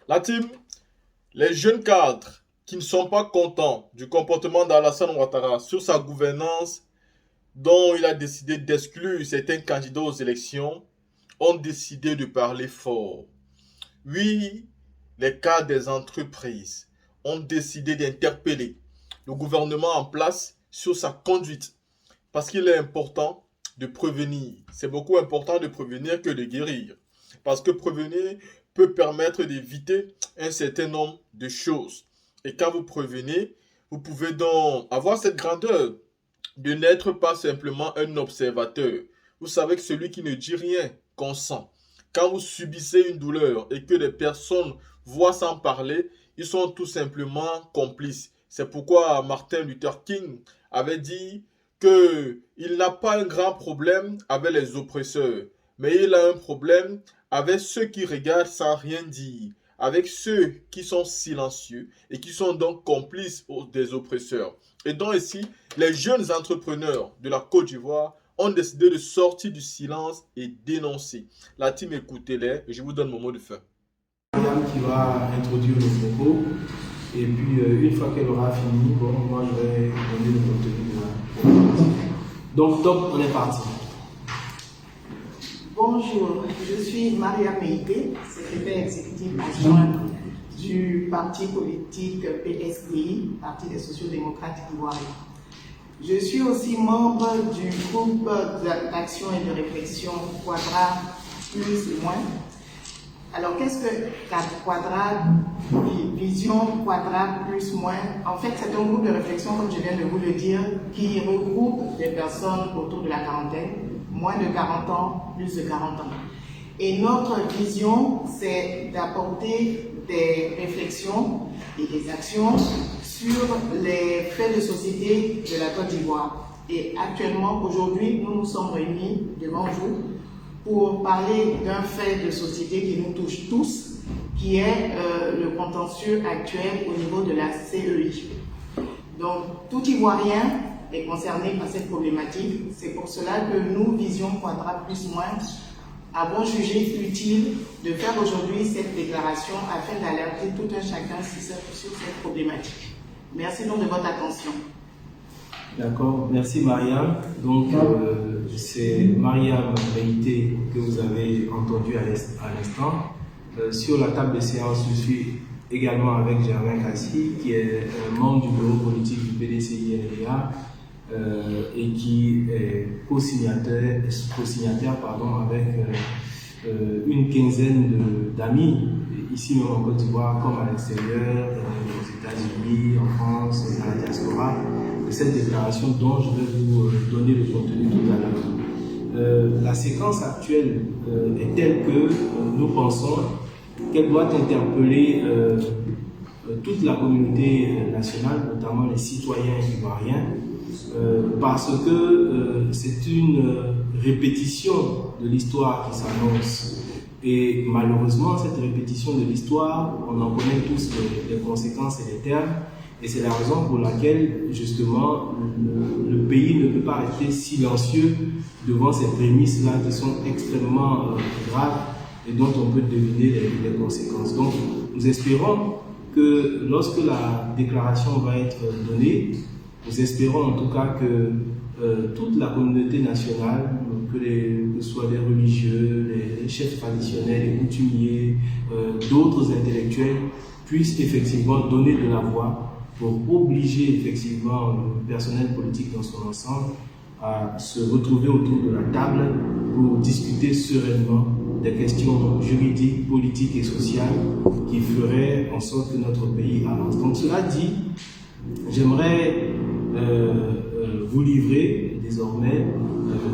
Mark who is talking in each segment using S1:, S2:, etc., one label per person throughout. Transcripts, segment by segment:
S1: La team, les jeunes cadres qui ne sont pas contents du comportement d'Alassane Ouattara sur sa gouvernance, dont il a décidé d'exclure certains candidats aux élections, ont décidé de parler fort. Oui, les cadres des entreprises ont décidé d'interpeller le gouvernement en place sur sa conduite parce qu'il est important de prévenir. C'est beaucoup important de prévenir que de guérir. Parce que prévenir peut permettre d'éviter un certain nombre de choses. Et quand vous prévenez, vous pouvez donc avoir cette grandeur de n'être pas simplement un observateur. Vous savez que celui qui ne dit rien consent. Quand vous subissez une douleur et que des personnes voient sans parler, ils sont tout simplement complices. C'est pourquoi Martin Luther King avait dit qu'il n'a pas un grand problème avec les oppresseurs, mais il a un problème avec ceux qui regardent sans rien dire, avec ceux qui sont silencieux et qui sont donc complices des oppresseurs. Et donc ici, les jeunes entrepreneurs de la Côte d'Ivoire ont décidé de sortir du silence et dénoncer. La team, écoutez-les et je vous donne mon mot de fin.
S2: Madame qui va introduire le propos et puis une fois qu'elle aura fini, bon, moi je vais donner le contenu de la. Donc top, on est parti.
S3: Bonjour, je suis Maria Meïté, secrétaire exécutive adjointe du parti politique PSDI, Parti des sociaux-démocrates ivoiriens. Je suis aussi membre du groupe d'action et de réflexion Quadra plus et moins. Alors qu'est-ce que Quadra, Vision Quadra plus moins? En fait, c'est un groupe de réflexion, comme je viens de vous le dire, qui regroupe des personnes autour de la quarantaine, moins de 40 ans, plus de 40 ans. Et notre vision, c'est d'apporter des réflexions et des actions sur les faits de société de la Côte d'Ivoire. Et actuellement, aujourd'hui, nous nous sommes réunis devant vous pour parler d'un fait de société qui nous touche tous, qui est le contentieux actuel au niveau de la CEI. Donc, tout Ivoirien est concerné par cette problématique. C'est pour cela que nous, Vision Quadra plus moins, avons jugé utile de faire aujourd'hui cette déclaration afin d'alerter tout un chacun sur cette problématique. Merci donc de votre attention.
S2: D'accord, merci Mariam. Donc c'est Mariam Meïté que vous avez entendu à l'instant. Sur la table de séance, je suis également avec Germain Kassi, qui est membre du bureau politique du PDCI-LDA et qui est co-signataire avec une quinzaine d'amis, ici même en Côte d'Ivoire, comme à l'extérieur, aux États-Unis, en France, à la diaspora, de cette déclaration dont je vais vous donner le contenu tout à l'heure. La séquence actuelle est telle que nous pensons qu'elle doit interpeller toute la communauté nationale, notamment les citoyens ivoiriens, parce que c'est une répétition de l'histoire qui s'annonce. Et malheureusement, cette répétition de l'histoire, on en connaît tous les conséquences et les termes. Et c'est la raison pour laquelle, justement, le pays ne peut pas rester silencieux devant ces prémices-là qui sont extrêmement graves et dont on peut deviner les conséquences. Donc, nous espérons que lorsque la déclaration va être donnée, nous espérons en tout cas que toute la communauté nationale, que ce soit les religieux, les chefs traditionnels, les coutumiers, d'autres intellectuels, puissent effectivement donner de la voix pour obliger effectivement le personnel politique dans son ensemble à se retrouver autour de la table pour discuter sereinement des questions juridiques, politiques et sociales qui feraient en sorte que notre pays avance. Donc cela dit, j'aimerais vous livrer désormais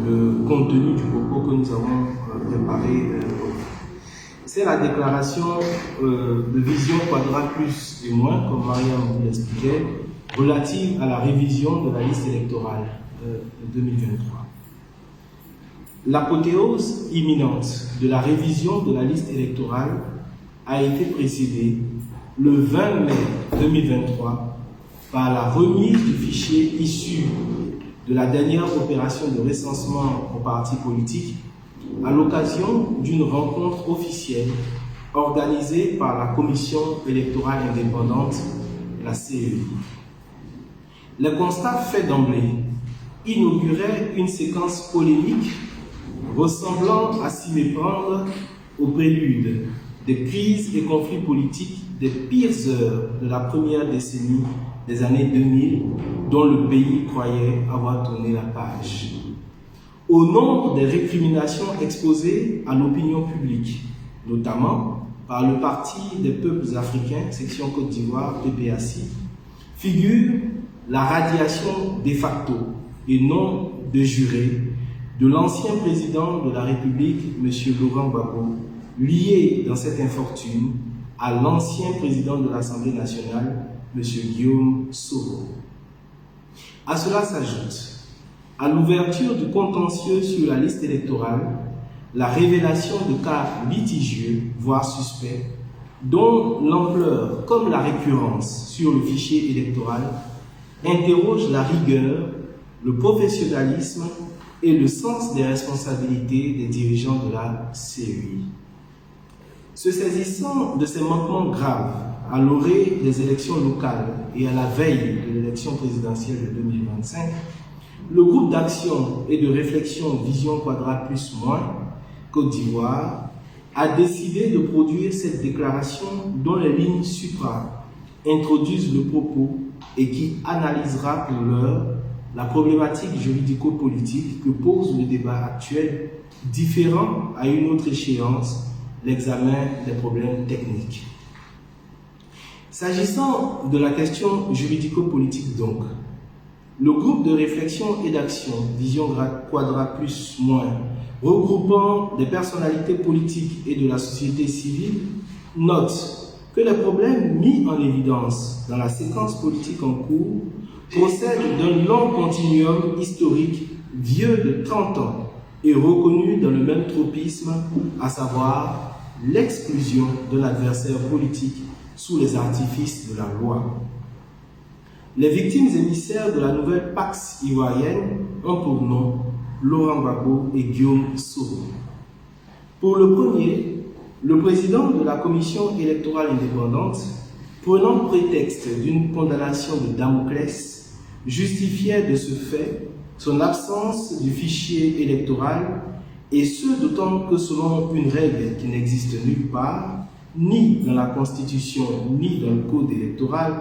S2: le contenu du propos que nous avons préparé. C'est la déclaration de Vision Quadra plus et moins, comme Mariam vous l'expliquait, relative à la révision de la liste électorale de 2023. L'apothéose imminente de la révision de la liste électorale a été précédée le 20 mai 2023 par la remise du fichier issu de la dernière opération de recensement aux partis politiques à l'occasion d'une rencontre officielle organisée par la Commission électorale indépendante, la CEI. Le constat fait d'emblée inaugurait une séquence polémique ressemblant à s'y méprendre au prélude des crises et conflits politiques des pires heures de la première décennie des années 2000, dont le pays croyait avoir tourné la page. Au nombre des récriminations exposées à l'opinion publique, notamment par le Parti des peuples africains, section Côte d'Ivoire, PPACI, figure la radiation de facto et non de juré de l'ancien président de la République, M. Laurent Gbagbo, lié dans cette infortune à l'ancien président de l'Assemblée nationale, M. Guillaume Soro. À cela s'ajoute, à l'ouverture du contentieux sur la liste électorale, la révélation de cas litigieux, voire suspects, dont l'ampleur comme la récurrence sur le fichier électoral interroge la rigueur, le professionnalisme et le sens des responsabilités des dirigeants de la CEI. Se saisissant de ces manquements graves à l'orée des élections locales et à la veille de l'élection présidentielle de 2025, le groupe d'action et de réflexion Vision Quadrat Plus Moins Côte d'Ivoire a décidé de produire cette déclaration dont les lignes supra introduisent le propos et qui analysera pour l'heure la problématique juridico-politique que pose le débat actuel, différent à une autre échéance, l'examen des problèmes techniques. S'agissant de la question juridico-politique donc, le groupe de réflexion et d'action Vision Quadrat Plus Moins, regroupant des personnalités politiques et de la société civile, note que les problèmes mis en évidence dans la séquence politique en cours procèdent d'un long continuum historique vieux de 30 ans et reconnu dans le même tropisme, à savoir l'exclusion de l'adversaire politique sous les artifices de la loi. Les victimes émissaires de la nouvelle Pax ivoirienne ont pour nom Laurent Gbagbo et Guillaume Soro. Pour le premier, le président de la Commission électorale indépendante, prenant prétexte d'une condamnation de Damoclès, justifiait de ce fait son absence du fichier électoral, et ce d'autant que selon une règle qui n'existe nulle part, ni dans la Constitution ni dans le Code électoral,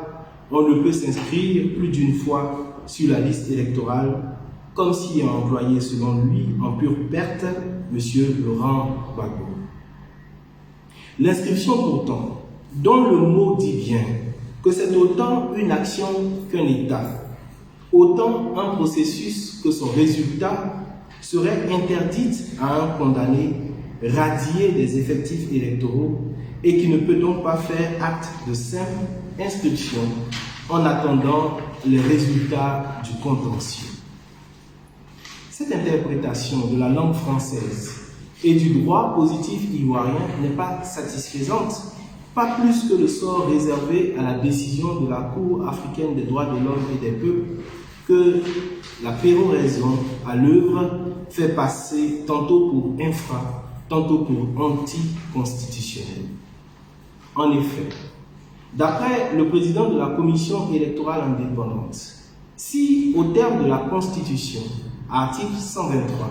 S2: on ne peut s'inscrire plus d'une fois sur la liste électorale, comme s'y a employé selon lui en pure perte M. Laurent Gbagbo. L'inscription pourtant, dont le mot dit bien que c'est autant une action qu'un État, autant un processus que son résultat, serait interdite à un condamné radié des effectifs électoraux et qui ne peut donc pas faire acte de simple inscription en attendant les résultats du contentieux. Cette interprétation de la langue française et du droit positif ivoirien n'est pas satisfaisante, pas plus que le sort réservé à la décision de la Cour africaine des droits de l'homme et des peuples que la péroraison à l'œuvre fait passer tantôt pour infra, tantôt pour anticonstitutionnel. En effet, d'après le président de la Commission électorale indépendante, si au terme de la Constitution, article 123,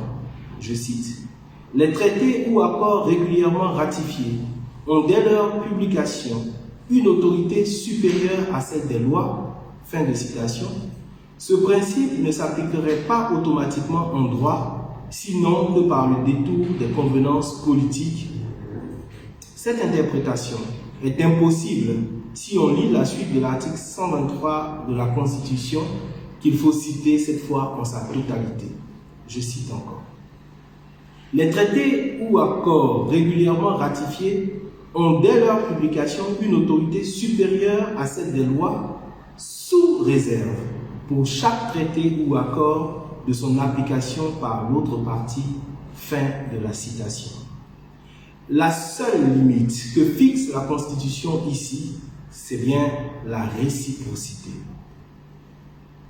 S2: je cite, « Les traités ou accords régulièrement ratifiés ont dès leur publication une autorité supérieure à celle des lois », fin de citation, ce principe ne s'appliquerait pas automatiquement en droit, sinon que par le détour des convenances politiques. Cette interprétation est impossible si on lit la suite de l'article 123 de la Constitution, qu'il faut citer cette fois en sa totalité. Je cite encore. Les traités ou accords régulièrement ratifiés ont dès leur publication une autorité supérieure à celle des lois, sous réserve pour chaque traité ou accord de son application par l'autre partie. Fin de la citation. La seule limite que fixe la Constitution ici, c'est bien la réciprocité.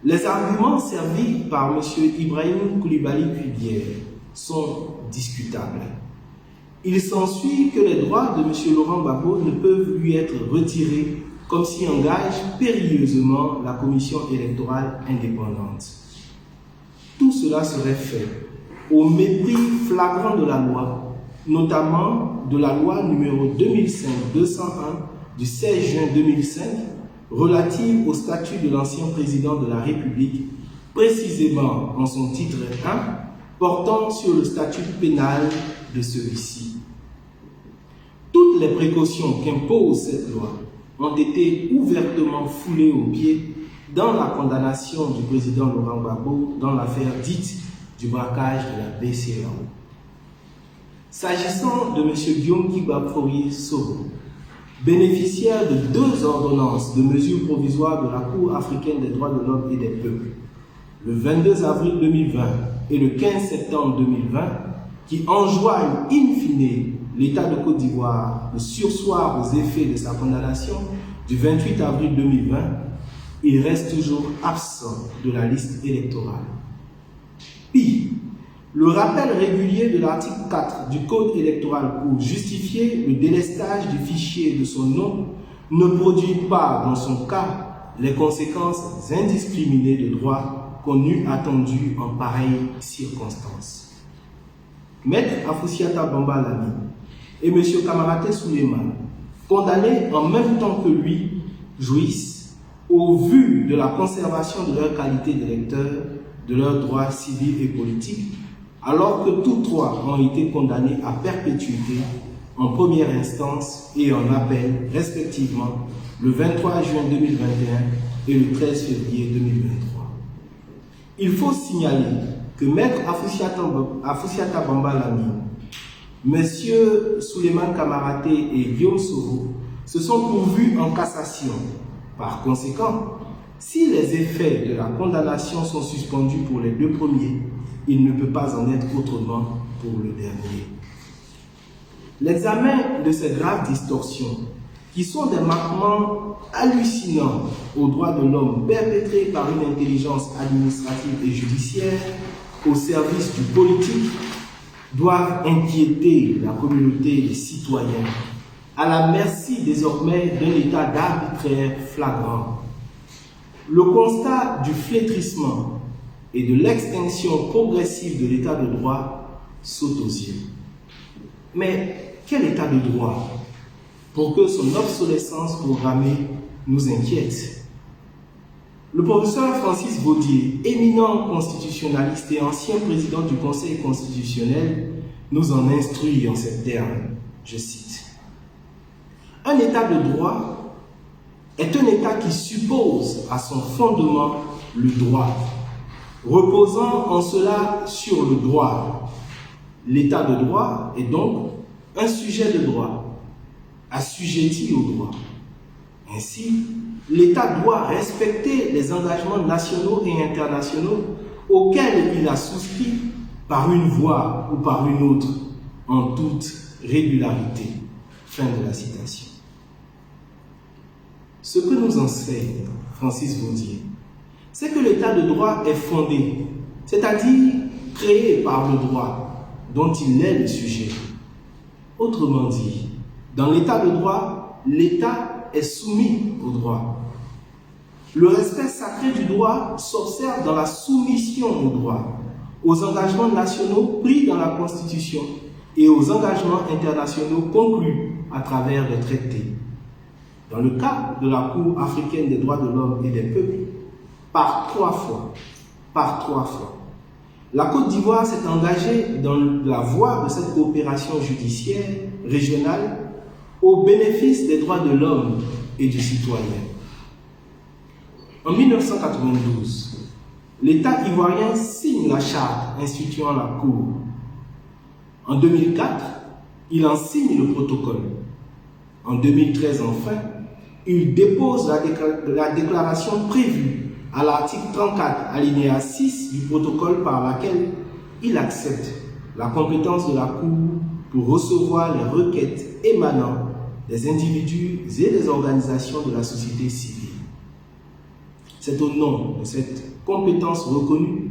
S2: Les arguments servis par M. Ibrahim Koulibaly Kuibière sont discutables. Il s'ensuit que les droits de M. Laurent Gbagbo ne peuvent lui être retirés, comme s'y engage périlleusement la commission électorale indépendante. Tout cela serait fait au mépris flagrant de la loi, notamment de la loi numéro 2005-201 du 16 juin 2005 relative au statut de l'ancien président de la République, précisément en son titre 1, portant sur le statut pénal de celui-ci. Toutes les précautions qu'impose cette loi ont été ouvertement foulées aux pieds dans la condamnation du président Laurent Gbagbo dans l'affaire dite du braquage de la BCEAO. S'agissant de M. Guillaume Kibafori Soro, bénéficiaire de 2 ordonnances de mesures provisoires de la Cour africaine des droits de l'homme et des peuples, le 22 avril 2020 et le 15 septembre 2020, qui enjoignent in fine l'État de Côte d'Ivoire de surseoir aux effets de sa condamnation du 28 avril 2020, il reste toujours absent de la liste électorale. Pire, le rappel régulier de l'article 4 du Code électoral pour justifier le délestage du fichier de son nom ne produit pas, dans son cas, les conséquences indiscriminées de droit qu'on eût attendu en pareille circonstance. Maître Afoussiata Bamba Lami et M. Kamaraté Souleymane, condamnés en même temps que lui, jouissent, au vu de la conservation de leur qualité d'électeurs, de leurs droits civils et politiques, alors que tous 3 ont été condamnés à perpétuité en première instance et en appel, respectivement, le 23 juin 2021 et le 13 février 2023. Il faut signaler que Maître Afoussiata Bamba Lami, M. Souleymane Kamaraté et Guillaume Soro se sont pourvus en cassation. Par conséquent, si les effets de la condamnation sont suspendus pour les 2 premiers, il ne peut pas en être autrement pour le dernier. L'examen de ces graves distorsions, qui sont des manquements hallucinants aux droits de l'homme perpétrés par une intelligence administrative et judiciaire au service du politique, doivent inquiéter la communauté des citoyens, à la merci désormais d'un état d'arbitraire flagrant. Le constat du flétrissement et de l'extinction progressive de l'état de droit saute aux yeux. Mais quel état de droit pour que son obsolescence programmée nous inquiète? Le professeur Francis Baudier, éminent constitutionnaliste et ancien président du Conseil constitutionnel, nous en instruit en ces termes, je cite. Un état de droit est un état qui suppose à son fondement le droit, reposant en cela sur le droit. L'état de droit est donc un sujet de droit, assujetti au droit. Ainsi, l'État doit respecter les engagements nationaux et internationaux auxquels il a souscrit par une voie ou par une autre, en toute régularité. Fin de la citation. Ce que nous enseigne Francis Baudier, c'est que l'état de droit est fondé, c'est-à-dire créé par le droit, dont il est le sujet. Autrement dit, dans l'état de droit, l'État est soumis au droit. Le respect sacré du droit s'observe dans la soumission au droit, aux engagements nationaux pris dans la Constitution et aux engagements internationaux conclus à travers les traités. Dans le cas de la Cour africaine des droits de l'homme et des peuples, par trois fois, la Côte d'Ivoire s'est engagée dans la voie de cette coopération judiciaire régionale au bénéfice des droits de l'homme et du citoyen. En 1992, l'État ivoirien signe la charte instituant la Cour. En 2004, il en signe le protocole. En 2013, enfin, il dépose la déclaration prévue à l'article 34, alinéa 6 du protocole par laquelle il accepte la compétence de la Cour pour recevoir les requêtes émanant des individus et des organisations de la société civile. C'est au nom de cette compétence reconnue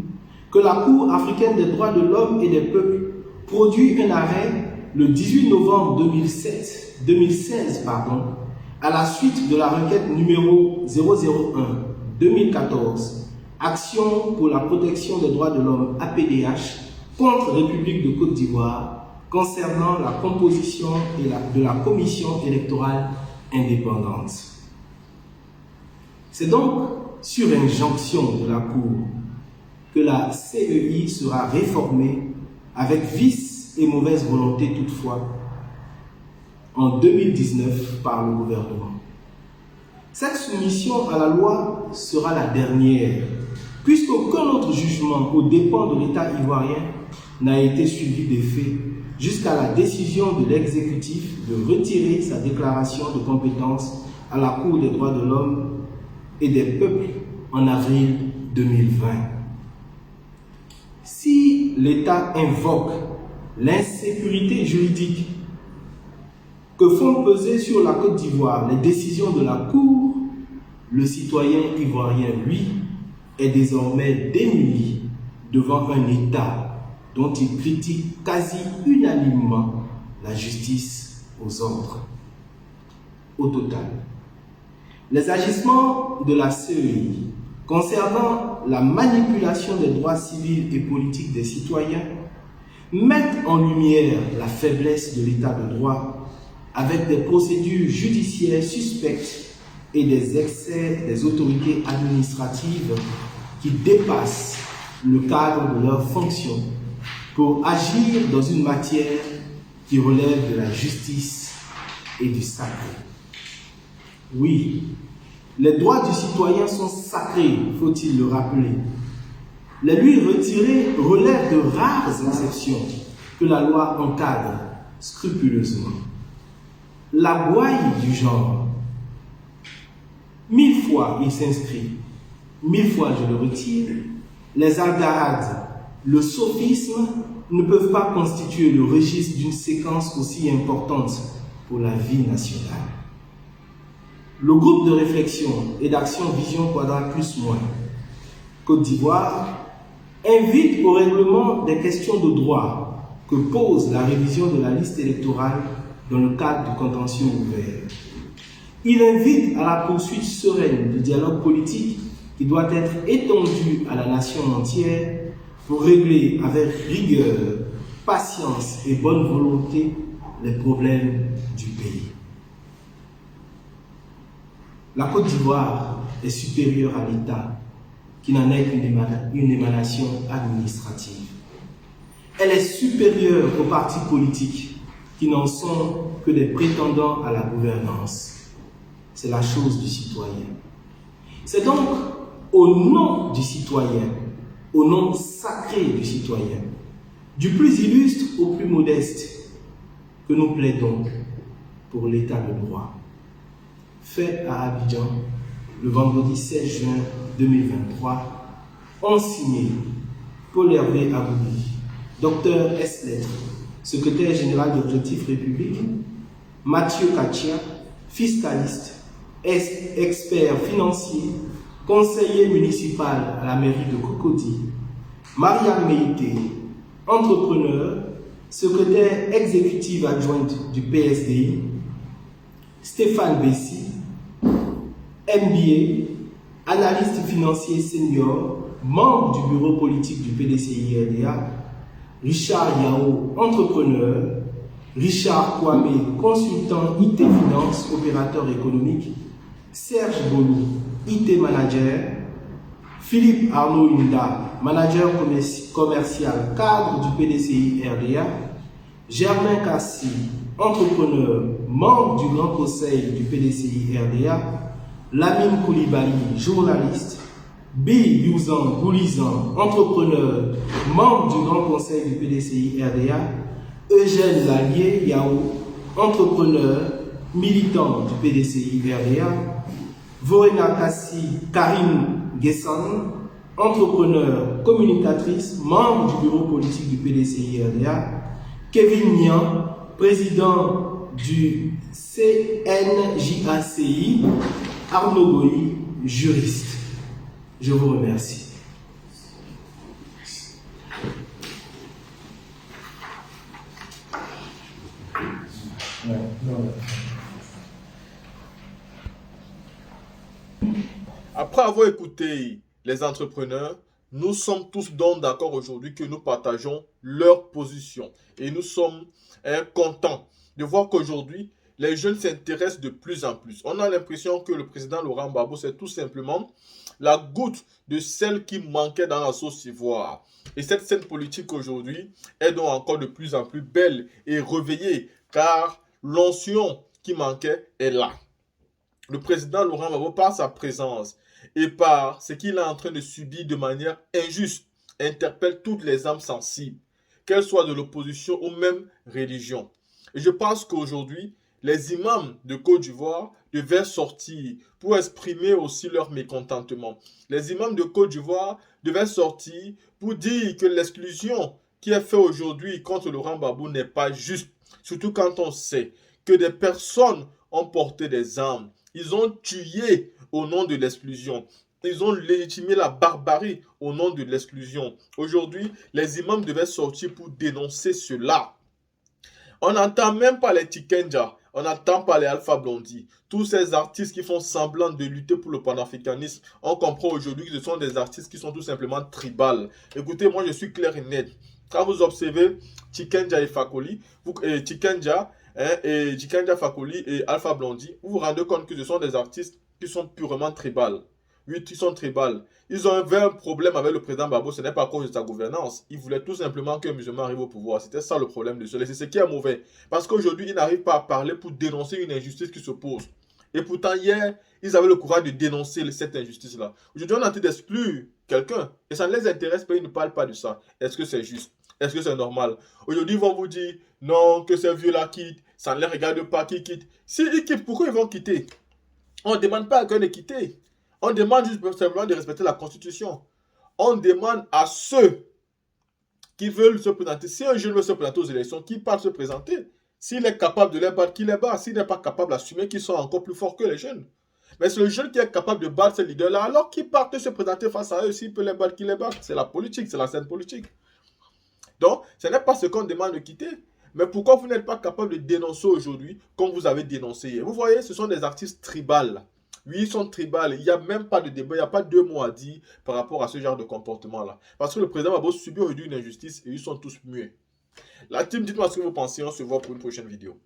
S2: que la Cour africaine des droits de l'homme et des peuples produit un arrêt le 18 novembre 2016, à la suite de la requête numéro 001-2014, Action pour la protection des droits de l'homme APDH contre République de Côte d'Ivoire concernant la composition de la commission électorale indépendante. C'est donc sur injonction de la Cour que la CEI sera réformée avec vice et mauvaise volonté toutefois en 2019 par le gouvernement. Cette soumission à la loi sera la dernière, puisqu'aucun autre jugement aux dépens de l'État ivoirien n'a été suivi des faits jusqu'à la décision de l'exécutif de retirer sa déclaration de compétence à la Cour des droits de l'homme et des peuples en avril 2020. Si l'État invoque l'insécurité juridique que font peser sur la Côte d'Ivoire les décisions de la Cour, le citoyen ivoirien, lui, est désormais démuni devant un État dont il critique quasi unanimement la justice aux ordres. Au total, les agissements de la CEI concernant la manipulation des droits civils et politiques des citoyens mettent en lumière la faiblesse de l'état de droit avec des procédures judiciaires suspectes et des excès des autorités administratives qui dépassent le cadre de leurs fonctions pour agir dans une matière qui relève de la justice et du sacré. Oui, les droits du citoyen sont sacrés, faut-il le rappeler. Les lui retirer relève de rares exceptions que la loi encadre scrupuleusement. La gouaille du genre, 1000 fois il s'inscrit, 1000 fois je le retire, les algarades, le sophisme ne peuvent pas constituer le registre d'une séquence aussi importante pour la vie nationale. Le groupe de réflexion et d'action Vision Quadrat plus moins Côte d'Ivoire invite au règlement des questions de droit que pose la révision de la liste électorale dans le cadre du contentieux ouvert. Il invite à la poursuite sereine du dialogue politique qui doit être étendu à la nation entière pour régler avec rigueur, patience et bonne volonté les problèmes du pays. La Côte d'Ivoire est supérieure à l'État, qui n'en est qu'une émanation administrative. Elle est supérieure aux partis politiques, qui n'en sont que des prétendants à la gouvernance. C'est la chose du citoyen. C'est donc au nom du citoyen, au nom sacré du citoyen, du plus illustre au plus modeste, que nous plaidons pour l'état de droit. Fait à Abidjan, le vendredi 16 juin 2023, ont signé Paul Hervé Aboudi, docteur S. Lettres, secrétaire général d'Objectif République, Mathieu Kachia, fiscaliste, expert financier, conseiller municipal à la mairie de Cocody, Mariam Meïté, entrepreneur, secrétaire exécutive adjointe du PSDI, Stéphane Bessi, MBA, analyste financier senior, membre du bureau politique du PDCI-RDA, Richard Yao, entrepreneur, Richard Kwame, consultant IT Finance, opérateur économique, Serge Bolou, IT manager, Philippe Arnaud Inda, manager commercial cadre du PDCI-RDA, Germain Kassi, entrepreneur, membre du Grand Conseil du PDCI-RDA, Lamine Koulibaly, journaliste, Bi Youzan Goulizan, entrepreneur, membre du Grand Conseil du PDCI-RDA, Eugène Lallier Yao, entrepreneur, militant du PDCI-RDA, Vorena Kassi Karim Gessan, entrepreneur, communicatrice, membre du bureau politique du PDCI-RDA, Kevin Nian, président du CNJACI, Arnaud Goyi, juriste. Je vous remercie.
S1: Après avoir écouté les entrepreneurs, nous sommes tous donc d'accord aujourd'hui que nous partageons leur position. Et nous sommes contents de voir qu'aujourd'hui, les jeunes s'intéressent de plus en plus. On a l'impression que le président Laurent Gbagbo, c'est tout simplement la goutte de sel qui manquait dans la sauce ivoire. Et cette scène politique aujourd'hui est donc encore de plus en plus belle et réveillée, car l'onction qui manquait est là. Le président Laurent Gbagbo, par sa présence et par ce qu'il est en train de subir de manière injuste, interpelle toutes les âmes sensibles, qu'elles soient de l'opposition ou même religion. Et je pense qu'aujourd'hui, les imams de Côte d'Ivoire devaient sortir pour exprimer aussi leur mécontentement. Les imams de Côte d'Ivoire devaient sortir pour dire que l'exclusion qui est faite aujourd'hui contre Laurent Gbagbo n'est pas juste, surtout quand on sait que des personnes ont porté des armes. Ils ont tué au nom de l'exclusion. Ils ont légitimé la barbarie au nom de l'exclusion. Aujourd'hui, les imams devaient sortir pour dénoncer cela. On n'entend même pas les Tikenja, on n'entend pas les Alpha Blondy. Tous ces artistes qui font semblant de lutter pour le panafricanisme, on comprend aujourd'hui que ce sont des artistes qui sont tout simplement tribales. Écoutez, moi je suis clair et net. Quand vous observez Tikenja et Fakoli, Tikenja Fakoli et Alpha Blondy, vous vous rendez compte que ce sont des artistes qui sont purement tribales. Oui, qui sont tribales. Ils avaient un problème avec le président Gbagbo, ce n'est pas à cause de sa gouvernance. Ils voulaient tout simplement qu'un musulman arrive au pouvoir. C'était ça le problème de cela. C'est ce qui est mauvais. Parce qu'aujourd'hui, ils n'arrivent pas à parler pour dénoncer une injustice qui se pose. Et pourtant, hier, ils avaient le courage de dénoncer cette injustice-là. Aujourd'hui, on a envie d'exclure quelqu'un. Et ça ne les intéresse pas, ils ne parlent pas de ça. Est-ce que c'est juste? Est-ce que c'est normal? Aujourd'hui, ils vont vous dire, non, que ces vieux-là quittent. Ça ne les regarde pas qu'ils quittent. S'ils quittent, pourquoi ils vont quitter? On ne demande pas à quelqu'un de quitter. On demande juste simplement de respecter la Constitution. On demande à ceux qui veulent se présenter. Si un jeune veut se présenter aux élections, qu'il parte se présenter. S'il est capable de les battre, qu'il les bat. S'il n'est pas capable d'assumer qu'ils sont encore plus forts que les jeunes. Mais c'est le jeune qui est capable de battre ces leaders-là, alors qu'il parte se présenter face à eux. S'il peut les battre, qu'il les batte. C'est la politique, c'est la scène politique. Donc, ce n'est pas ce qu'on demande de quitter. Mais pourquoi vous n'êtes pas capable de dénoncer aujourd'hui comme vous avez dénoncé hier? Vous voyez, ce sont des artistes tribales. Oui, ils sont tribales. Il n'y a même pas de débat, il n'y a pas deux mots à dire par rapport à ce genre de comportement-là. Parce que le président Gbagbo subit aujourd'hui une injustice et ils sont tous muets. La team, dites-moi ce que vous pensez. On se voit pour une prochaine vidéo.